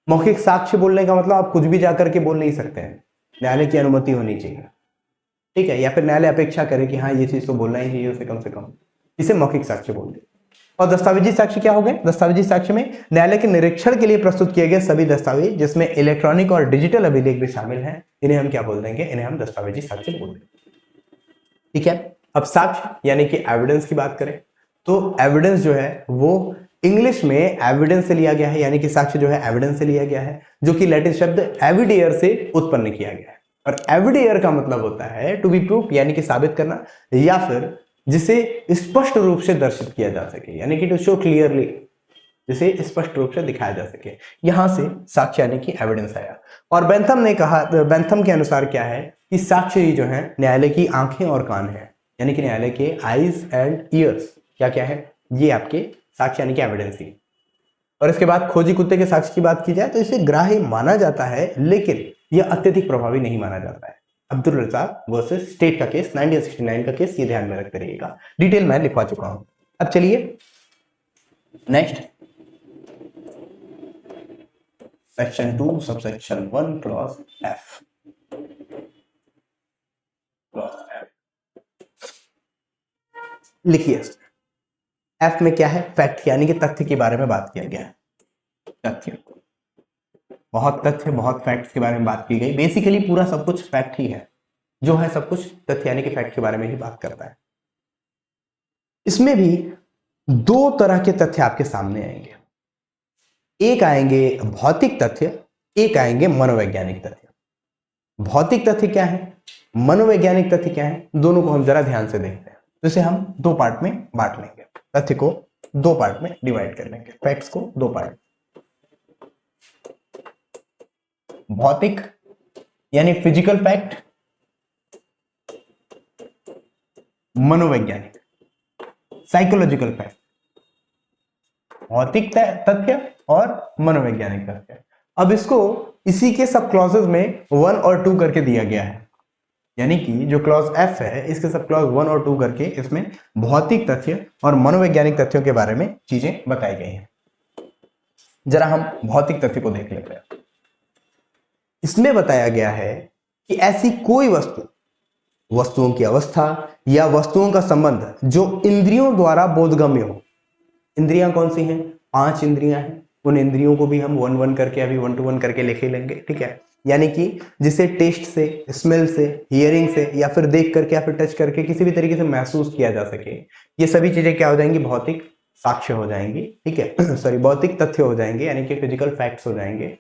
मौखिक साक्ष्य बोलने का मतलब आप कुछ भी जाकर के बोल नहीं सकते हैं, न्यायालय की अनुमति होनी चाहिए, ठीक है, या फिर न्यायालय अपेक्षा करे कि हाँ ये चीज तो बोलना ही चाहिए उसे कम से कम, इसे मौखिक साक्ष्य बोलते हैं। और दस्तावेजी साक्ष्य क्या हो गए, दस्तावेजी साक्ष्य में न्यायालय के निरीक्षण के लिए प्रस्तुत किए गए सभी दस्तावेज जिसमें इलेक्ट्रॉनिक और डिजिटल अभिलेख भी शामिल हैं, इन्हें हम क्या बोल देंगे, इन्हें हम दस्तावेजी साक्ष्य बोल देंगे, ठीक है। अब साक्ष्य यानी कि एविडेंस की बात करें तो एविडेंस जो है वो इंग्लिश में एविडेंस से लिया गया है, यानी कि साक्ष्य जो है एविडेंस से लिया गया है, जो कि लैटिन शब्द एविडियर से उत्पन्न किया गया है। और एविडियर का मतलब होता है टू बी प्रूफ, यानी कि साबित करना, या फिर जिसे स्पष्ट रूप से दर्शित किया जा सके, यानी कि टू शो क्लियरली, जिसे स्पष्ट रूप से दिखाया जा सके। यहां से साक्ष्य यानी कि एविडेंस आया। और बेंथम ने कहा, बेंथम के अनुसार क्या है कि साक्ष्य ही जो है न्यायालय की आंखें और कान है, यानी कि न्यायालय के आईज एंड ईयर्स क्या क्या है, ये आपके साक्ष्य यानी कि एविडेंस ही। और इसके बाद खोजी कुत्ते के साक्ष्य की बात की जाए तो इसे ग्राह्य माना जाता है, लेकिन यह अत्यधिक प्रभावी नहीं माना जाता है। अब्दुल रज़ाक वर्सेस स्टेट का केस 1969 का केस, ये ध्यान में रखते रहिएगा, डिटेल मैं लिखवा चुका हूं। अब चलिए next section 2 subsection 1 clause F. लिखिए एफ में क्या है, फैक्ट यानी कि तथ्य के बारे में बात किया गया है। तथ्य, बहुत तथ्य बहुत फैक्ट्स के बारे में बात की गई। बेसिकली पूरा सब कुछ फैक्ट ही है, जो है सब कुछ तथ्य यानी कि फैक्ट के बारे में ही बात करता है। इसमें भी दो तरह के तथ्य आपके सामने आएंगे, एक आएंगे भौतिक तथ्य, एक आएंगे मनोवैज्ञानिक तथ्य। भौतिक तथ्य क्या है, मनोवैज्ञानिक तथ्य क्या है, दोनों को हम जरा ध्यान से देखते हैं। तो इसे हम दो पार्ट में बांट लेंगे, तथ्य को दो पार्ट में डिवाइड कर लेंगे, फैक्ट्स को दो पार्ट। भौतिक यानी फिजिकल फैक्ट, मनोवैज्ञानिक साइकोलॉजिकल फैक्ट। भौतिक तथ्य और मनोवैज्ञानिक तथ्य। अब इसको इसी के सब क्लॉजेस में 1 और 2 करके दिया गया है, यानी कि जो क्लॉज एफ है इसके सब क्लॉज 1 और 2 करके इसमें भौतिक तथ्य और मनोवैज्ञानिक तथ्यों के बारे में चीजें बताई गई हैं। जरा हम भौतिक तथ्य को देख लेते हैं। इसमें बताया गया है कि ऐसी कोई वस्तु, वस्तुओं की अवस्था या वस्तुओं का संबंध जो इंद्रियों द्वारा बोधगम्य हो। इंद्रियां कौन सी हैं, 5 इंद्रियां हैं, उन इंद्रियों को भी हम 1-1 करके अभी 1 to 1 करके लिख ही लेंगे, ठीक है। यानी कि जिसे टेस्ट से, स्मेल से, हियरिंग से या फिर देख करके या फिर टच करके किसी भी तरीके से महसूस किया जा सके, ये सभी चीजें क्या हो जाएंगी, भौतिक साक्ष्य हो जाएंगी, ठीक है सॉरी भौतिक तथ्य हो जाएंगे, यानी कि फिजिकल फैक्ट्स हो जाएंगे।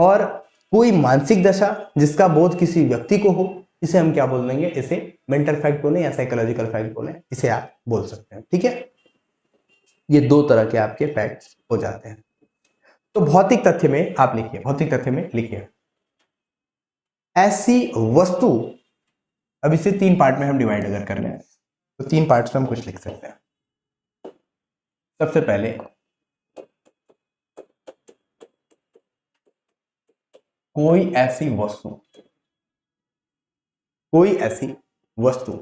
और कोई मानसिक दशा जिसका बोध किसी व्यक्ति को हो, इसे हम क्या बोल देंगे, इसे मेंटल फैक्ट बोले या साइकोलॉजिकल फैक्ट बोले, इसे आप बोल सकते हैं, ठीक है। ये दो तरह के आपके फैक्ट्स हो जाते हैं। तो भौतिक तथ्य में आप लिखिए, भौतिक तथ्य में लिखिए ऐसी वस्तु, अब इसे तीन पार्ट में हम डिवाइड अगर कर लें तो तीन पार्ट्स में हम कुछ लिख सकते हैं। सबसे पहले कोई ऐसी वस्तु, कोई ऐसी वस्तु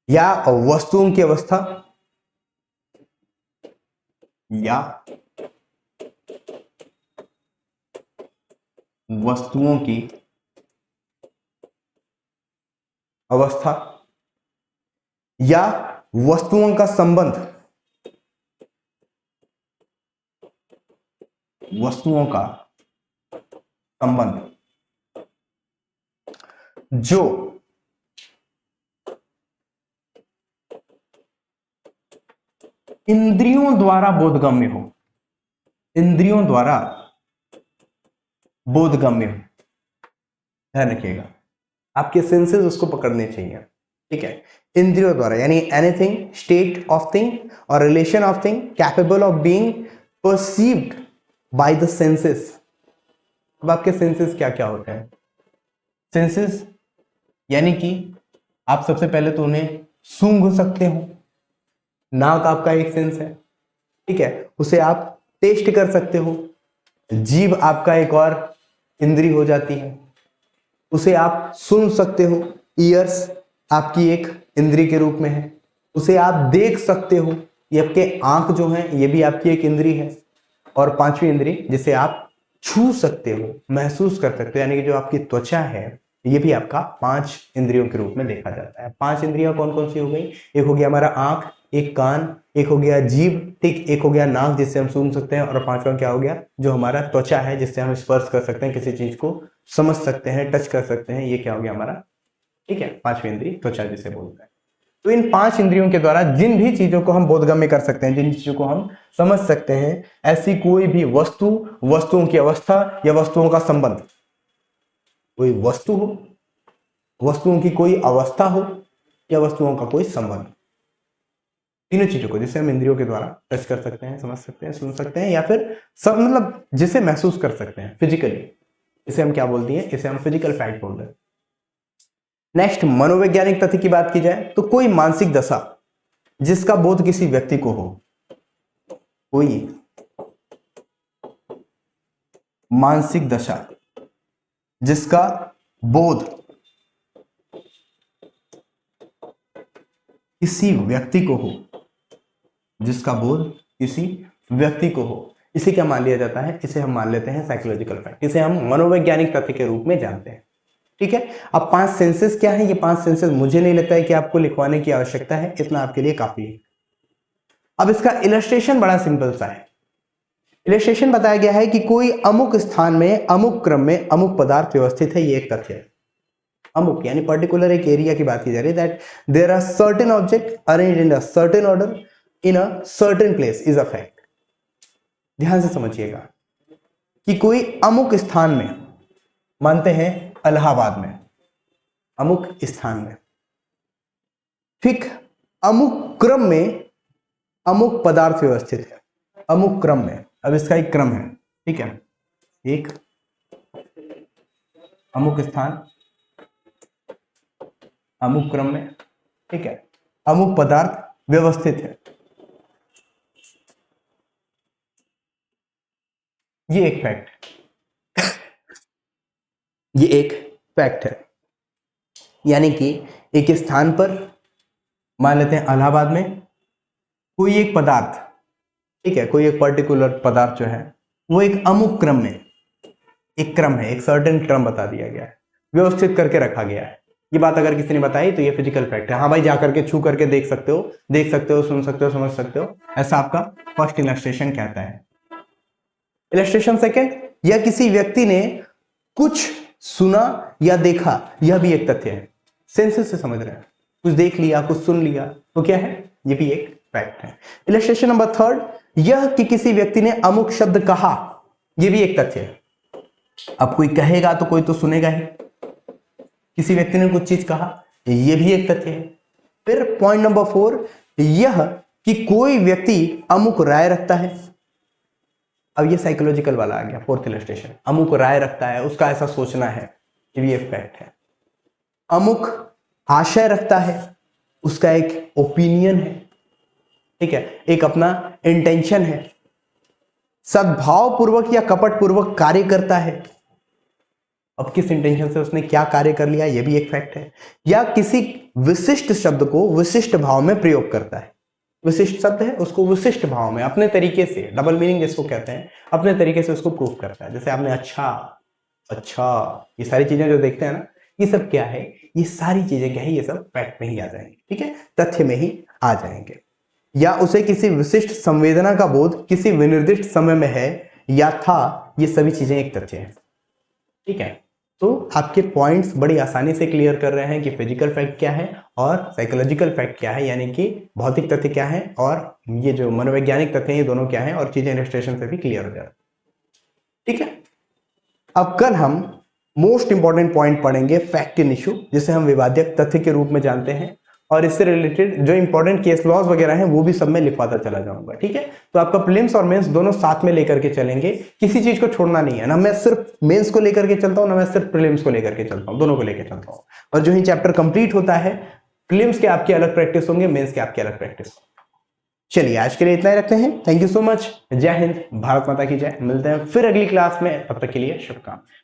या वस्तुओं की अवस्था या वस्तुओं की अवस्था या वस्तुओं का संबंध, वस्तुओं का संबंध जो इंद्रियों द्वारा बोधगम्य हो, इंद्रियों द्वारा बोधगम्य हो। ध्यान रखिएगा, आपके सेंसेस उसको पकड़ने चाहिए, ठीक है। इंद्रियों द्वारा यानी एनीथिंग, स्टेट ऑफ थिंग और relation of thing capable of being perceived by the senses. अब आपके सेंसेस क्या क्या होते हैं? सेंसेस यानी कि आप सबसे पहले तो उन्हें सूंघ सकते हो, नाक आपका एक सेंस है, ठीक है, उसे आप टेस्ट कर सकते हो। जीभ आपका एक और इंद्री हो जाती है, उसे आप सुन सकते हो, ईयर्स आपकी एक इंद्री के रूप में है। उसे आप देख सकते हो, ये आपके आंख जो है ये भी आपकी एक इंद्री है। और पांचवी इंद्री जिसे आप छू सकते हो, महसूस कर सकते हो, यानी कि जो आपकी त्वचा है ये भी आपका 5 इंद्रियों के रूप में देखा जाता है। 5 इंद्रियां कौन कौन सी हो गई? एक हो गया हमारा आंख, एक कान, एक हो गया जीभ, ठीक, एक हो गया नाक जिससे हम सूंघ सकते हैं, और पांचवा क्या हो गया? जो हमारा त्वचा है जिससे हम स्पर्श कर सकते हैं, किसी चीज को समझ सकते हैं, टच कर सकते हैं, ये क्या हो गया हमारा, ठीक है, पांचवी इंद्री त्वचा जिसे बोलते हैं। तो इन 5 इंद्रियों के द्वारा जिन भी चीजों को हम बोधगम्य कर सकते हैं, जिन चीजों को हम समझ सकते हैं, ऐसी कोई भी वस्तु, वस्तुओं की अवस्था या वस्तुओं का संबंध, कोई वस्तु हो, वस्तुओं की कोई अवस्था हो या वस्तुओं का कोई संबंध, तीनों चीजों को जिसे हम इंद्रियों के द्वारा टच कर सकते हैं, समझ सकते हैं, सुन सकते हैं, या फिर सब मतलब जिसे महसूस कर सकते हैं फिजिकली, इसे हम क्या बोलते हैं? इसे हम फिजिकल फैक्ट बोलते हैं। नेक्स्ट, मनोवैज्ञानिक तथ्य की बात की जाए तो कोई मानसिक दशा जिसका बोध किसी व्यक्ति को हो, कोई मानसिक दशा जिसका बोध किसी व्यक्ति को हो, जिसका बोध किसी व्यक्ति को हो, इसे क्या मान लिया जाता है? इसे हम मान लेते हैं साइकोलॉजिकल फैक्ट, इसे हम मनोवैज्ञानिक तथ्य के रूप में जानते हैं, ठीक है। अब 5 सेंसेस क्या है? ये 5 सेंसेस मुझे नहीं लगता है कि आपको लिखवाने की आवश्यकता है, इतना आपके लिए काफी है। अब इसका इलस्ट्रेशन बड़ा सिंपल सा है। इलस्ट्रेशन बताया गया है कि कोई अमुक स्थान में अमुक क्रम में अमुक पदार्थ व्यवस्थित है, ये एक तथ्य है। अमुक यानी पर्टिकुलर एक एरिया की बात की जा रही है, that there are certain object arranged in a certain order in a certain place is a fact. ध्यान से समझिएगा कि कोई अमुक स्थान में, मानते हैं इलाहाबाद में, अमुक स्थान में, ठीक, अमुक क्रम में अमुक पदार्थ व्यवस्थित है, अमुक क्रम में। अब इसका एक क्रम है, ठीक है, एक अमुक स्थान अमुक क्रम में, ठीक है, अमुक पदार्थ व्यवस्थित है, ये एक फैक्ट, ये एक फैक्ट है। यानी कि एक स्थान पर, मान लेते हैं इलाहाबाद में, कोई एक पदार्थ, ठीक है, कोई एक पर्टिकुलर पदार्थ जो है वो एक अमुक क्रम में, एक क्रम है, एक सर्टेन क्रम बता दिया गया है, व्यवस्थित करके रखा गया है। ये बात अगर किसी ने बताई तो ये फिजिकल फैक्ट है। हाँ भाई, जाकर के छू करके देख सकते हो, सुन सकते हो, समझ सकते हो, ऐसा आपका फर्स्ट इलस्ट्रेशन कहता है। इलस्ट्रेशन सेकंड, या किसी व्यक्ति ने कुछ सुना या देखा, यह भी एक तथ्य है। सेंसेस से समझ रहे हैं, कुछ देख लिया, कुछ सुन लिया, तो क्या है? ये भी एक फैक्ट है। इलस्ट्रेशन नंबर थर्ड, यह कि किसी व्यक्ति ने अमुक शब्द कहा, यह भी एक तथ्य है। अब कोई कहेगा तो कोई तो सुनेगा ही, किसी व्यक्ति ने कुछ चीज कहा, यह भी एक तथ्य है। फिर पॉइंट नंबर 4, यह कि कोई व्यक्ति अमुक राय रखता है। अब ये साइकोलॉजिकल वाला आ गया, फोर्थ इलस्ट्रेशन। अमुक राय रखता है, उसका ऐसा सोचना है, ये फैक्ट है। अमुक आशय रखता है, उसका एक ओपिनियन है, ठीक है, एक अपना इंटेंशन है। सद्भाव पूर्वक या कपट पूर्वक कार्य करता है, अब किस इंटेंशन से उसने क्या कार्य कर लिया ये भी एक फैक्ट है। या किसी विशिष्ट शब्द को विशिष्ट भाव में प्रयोग करता है, विशिष्ट शब्द है उसको विशिष्ट भाव में अपने तरीके से, डबल मीनिंग जिसको कहते हैं, अपने तरीके से उसको प्रूव करता है। जैसे आपने अच्छा, अच्छा, ये सारी चीजें जो देखते हैं ना, ये सब क्या है, ये सारी चीजें क्या है, ये सब फैक्ट में ही आ जाएंगे, ठीक है, तथ्य में ही आ जाएंगे। या उसे किसी विशिष्ट संवेदना का बोध किसी विनिर्दिष्ट समय में है या था, ये सभी चीजें एक तथ्य है, ठीक है। तो आपके पॉइंट्स बड़ी आसानी से क्लियर कर रहे हैं कि फिजिकल फैक्ट क्या है और साइकोलॉजिकल फैक्ट क्या है, यानी कि भौतिक तथ्य क्या है और ये जो मनोवैज्ञानिक तथ्य हैं, ये दोनों क्या है, और चीजें इलस्ट्रेशन से भी क्लियर हो जाए, ठीक है। अब कल हम मोस्ट इंपॉर्टेंट पॉइंट पढ़ेंगे, फैक्ट इन इशू, जिसे हम विवादित तथ्य के रूप में जानते हैं, और इससे रिलेटेड जो इंपॉर्टेंट केस लॉज वगैरह हैं वो भी सब मैं लिखवाता चला जाऊंगा, ठीक है। तो आपका प्रीलिम्स और मेंस दोनों साथ में लेकर के चलेंगे, किसी चीज को छोड़ना नहीं है ना। मैं सिर्फ मेंस को लेकर के चलता हूं ना मैं सिर्फ प्रीलिम्स को लेकर के चलता हूं, दोनों को लेकर चलता हूं। और जो ही चैप्टर कंप्लीट होता है, प्रीलिम्स के आपके अलग प्रैक्टिस होंगे, मेंस के आपके अलग प्रैक्टिस। चलिए आज के लिए इतना ही रखते हैं। Thank you so much. जय हिंद, भारत माता की जय। मिलते हैं फिर अगली क्लास में, तब तक के लिए शुभकामनाएं।